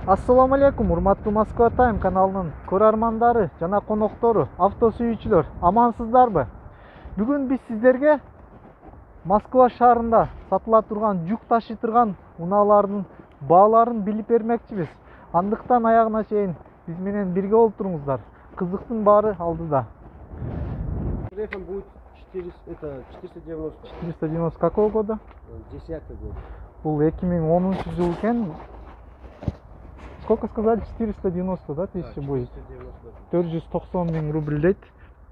Ассаламу алейкум, урматтуу Москва Тайм каналынын көрөрмандары жана коноктору, авто сүйүүчүлөр, амансыздарбы? Бүгүн биз сиздерге Москва шаарында сатыла турган жүк ташытырган унаалардын бааларын билип бермекчибиз. Андыктан аягына чейин биз менен бирге болуп туруңуздар. Кызыктын баары алдыда. Телефон будет 490. 490 какого года? 10-й год. Бул 2010 жыл экен. Сколько сказали? 490, да, тысячи будет? 490 000 рублей дейт.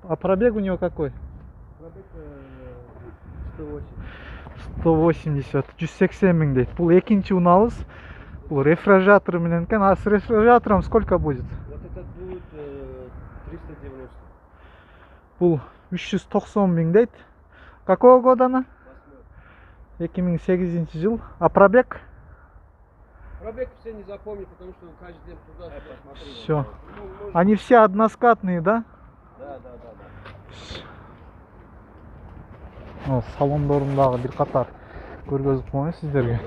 А пробег у него какой? Пробег 180. 180, 180 000 дейт. Бул экинчи унаабыз. Бул рефрижератор менен экен. А с рефрижератором сколько будет? Вот этот будет 390. Бул 390 000 дейт. Какого года она? 2008 жыл. А пробег? Пробег все не запомню, потому что он каждый день туда посмотрел. Все. Они все односкатные, да? Да. Салондорундагы бир катар көргөзүп коеюн сиздерге.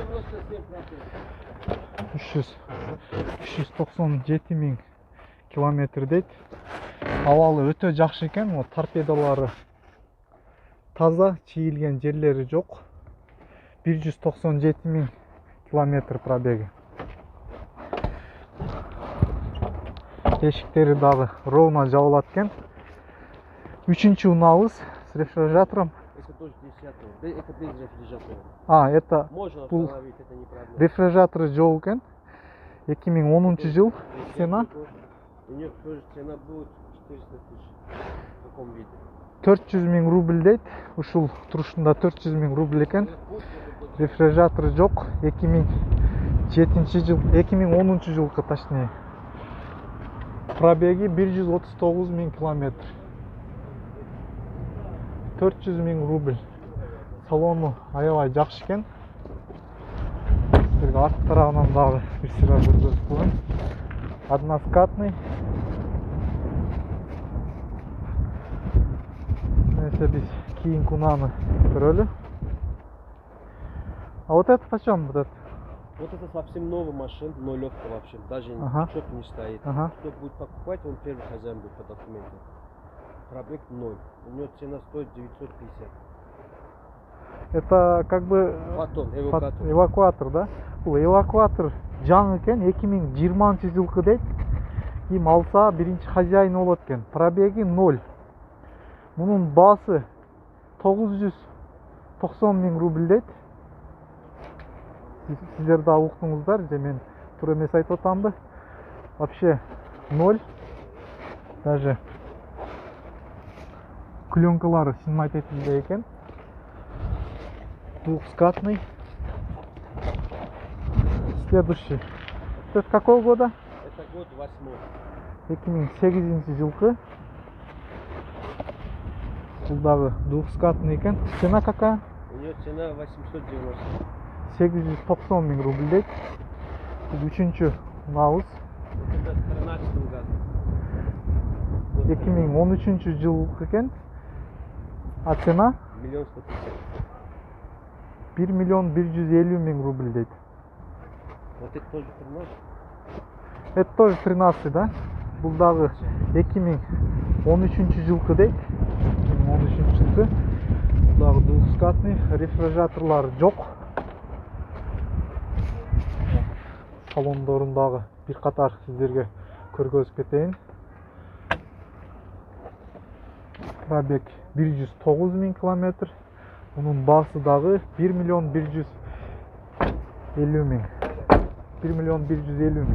397 000 километр дейт. Абалы өтө жакшы экен. Торпедолары таза, чийилген жерлери жок. 197 000 километр пробеги. Эшиктери дагы ровно жабылат экен. Үчүнчү унаабыз с рефрижератором. Это тоже 10-й. Это без рефрижератора. Это Можно бул остановить, это не проблема. рефрижераторы жок экен. 2010 жыл. Цена? У нее тоже цена будет 400 000. В каком виде? 400 000 рубль дейт. Ушул турушунда 400 000 рубль экен. Рефрижераторы жок. 2007 жыл, 2010 жылкы точнее. Пробеги 139 000 километр. 400 000 рубль. Салону аябай жакшы экен. Сиздерге арт тарабынан дагы бир сыйра көргөзүп коеюн. Односкатный. Нейсе, биз кийинки унаны көрөлү. А вот это почем? Вот это? Вот это совсем новая машина, нулевка вообще, даже ничего не стоит. Кто будет покупать, он первый хозяин будет по документам. Пробег 0. У него цена стоит 950. Это как бы Потом эвакуатор. Эвакуатор, да? Бул эвакуатор жаңы экен, 2020 жылкы дейт. Ким алса биринчи хозяин болот экен. Пробеги 0. Мунун баасы 990 000 рубль дейт. Сиздер да уктуңуздар, же мен туура эмес айтып атамбы? Вообще 0. Даже клёнкалары снимать этилген экен. Двухскатный. Следующий. Это какого года? Это год 8. 2008 жылкы. Бул дагы двухскатный экен. Цена какая? У нее цена 890. 890 000 рубль дейт. Бул үчүнчү унаабыз. Это в 13 году. 2013 жыл экен. А цена? 1 150 1 150 000 рубль дейт. Вот это тоже 13? Это тоже 13, да? Бул дагы 2013 жылкы дейт. 2013 жылкы. Бул дагы двухскатный, рефрижераторлары жок. Салондорундагы бир катар сиздерге көргөзүп кетейин. Пробег 109 000 километр. Мунун баасы дагы 1 150 000. 1 150 000.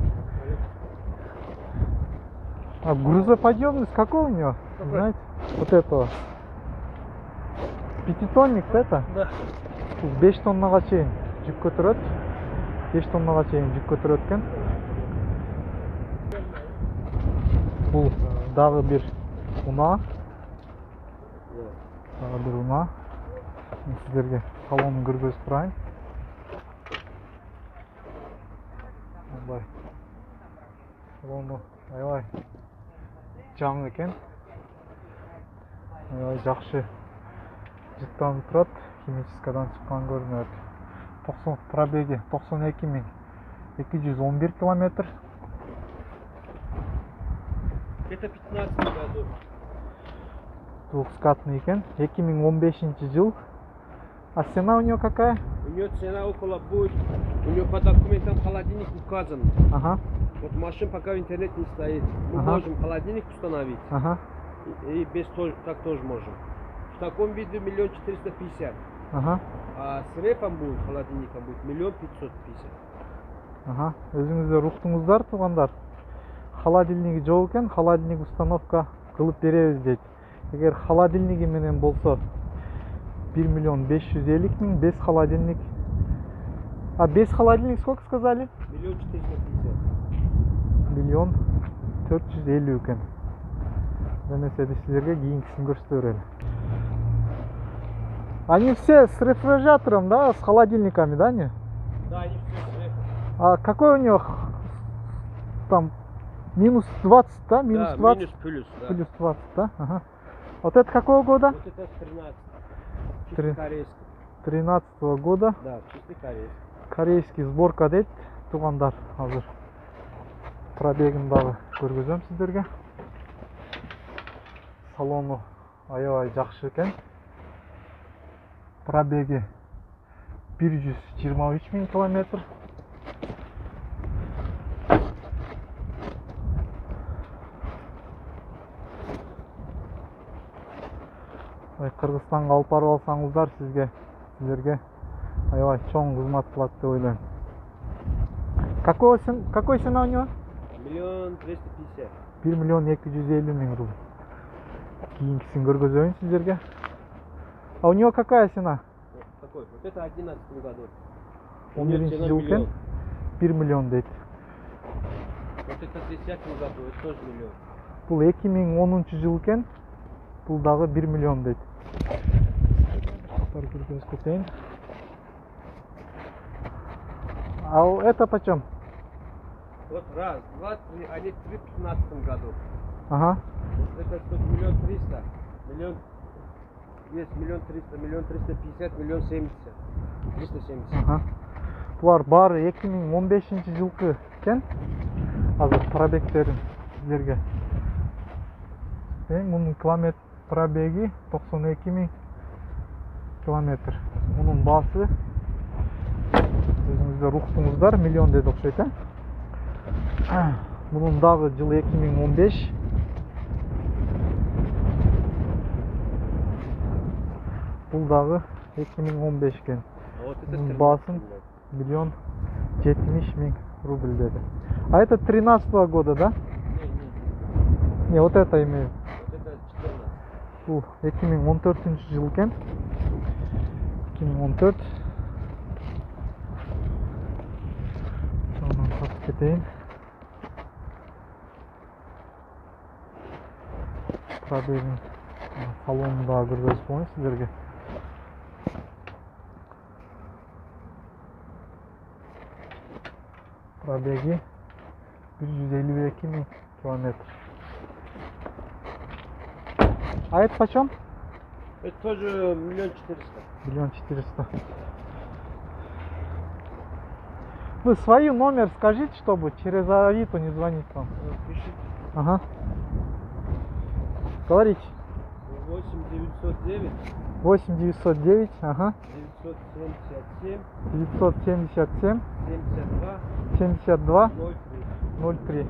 А грузоподъемность какой у него? Знаете? Вот этого. 5-тонник это? Да. 5 тоннага чейин жүк көтөрөт. 5 тоннага чейин жүк көтөрөт экен. Бул дагы бир унаа. Дагы бир унаа. Сиздерге салонун көргөзүп турайын. Мындай. Салону аябай жаңы экен. Аябай жакшы жыттанып турат. Химическадан чыккан көрүнөт. 90 пробеги 92 000 211 километр. Это 15 году. Двухскатный экен. 2015 жыл. А цена у него какая? У нее цена около будет, у нее по документам холодильник указан. Ага. Вот машина пока в интернете не стоит. Мы Ага. можем холодильник установить. Ага. И без тоже, так тоже можем. В таком виде 1 450 000. Ага. А с репом будет, холодильником будет 1 550 000. Ага. Өзүңүздөр уктуңуздар туугандар. Холодильниги жок экен, холодильник установка кылып беребиз дейт. Эгер холодильниги менен болсо 1 550 000, без холодильник. А без холодильник сколько сказали? 1 450 000. 1 450 000 экен. Демесе биз силерге кийинкисин көрсөтө берели. Они все с рефрижератором, да, с холодильниками, да, не? Да, они все с репом. А какой у него там минус 20, да? Минус Да, 20? минус плюс, да. Плюс 20, да? Ага. Вот это какого года? Вот это 13. Три- Чистый корейский. 13-го года. Да, чистый корейский. Корейский сборка дейт. Туугандар азыр пробегин дагы көргөзөм сиздерге. Салону аябай жакшы экен. Пробеги 123 000 километр. Кыргызстанга алып барып алсаңыздар силерге аябай чоң кызмат кылат деп ойлойм. Какой цена у него? 1 250 1 250 000 рубль. Кийинкисин көргөзөйүн сиздерге. А у него какая цена? 000. Какой? Вот это 11 году. 11 жыл экен. 1 миллион дейт. Вот это 10 году, это тоже 1 миллион. Бул 2010 жыл экен. Бул дагы 1 миллион дейт. Көргөзүп кетейин. А это почем? Вот раз, два, три, они 3 в 15 году. Ага. Вот это стоит 1 300 000, есть 1 300 000, 1 350 000, 1 70 370. Ага. Булар баары 2015 жылкы экен. Азыр пробегтерин силерге. Мунун километр пробеги 92 000 километр. Мунун баасы өзүңүздөр уктуңуздар, миллион деди окшойт, а? Мунун дагы жылы 2015. Бул дагы 2015 экен. А вот это Мунун 13 баасын 1 70 000 рубль деди. А это 13-го года, да? Не, Не, вот это имею. вот это 14. Бул 2014 жыл экен. 2014. Сонун тартып кетейин. Пробегин салонун дагы көргөзүп коеюн сиздерге. Пробеги 152 000 километр. А это почем? Это тоже 1 400 000. 1 400 000. Вы свой номер скажите, чтобы через Авито не звонить вам. Пишите. Ага. Говорите. 8 909 8 909, ага. 977 977 72 72 03. 03.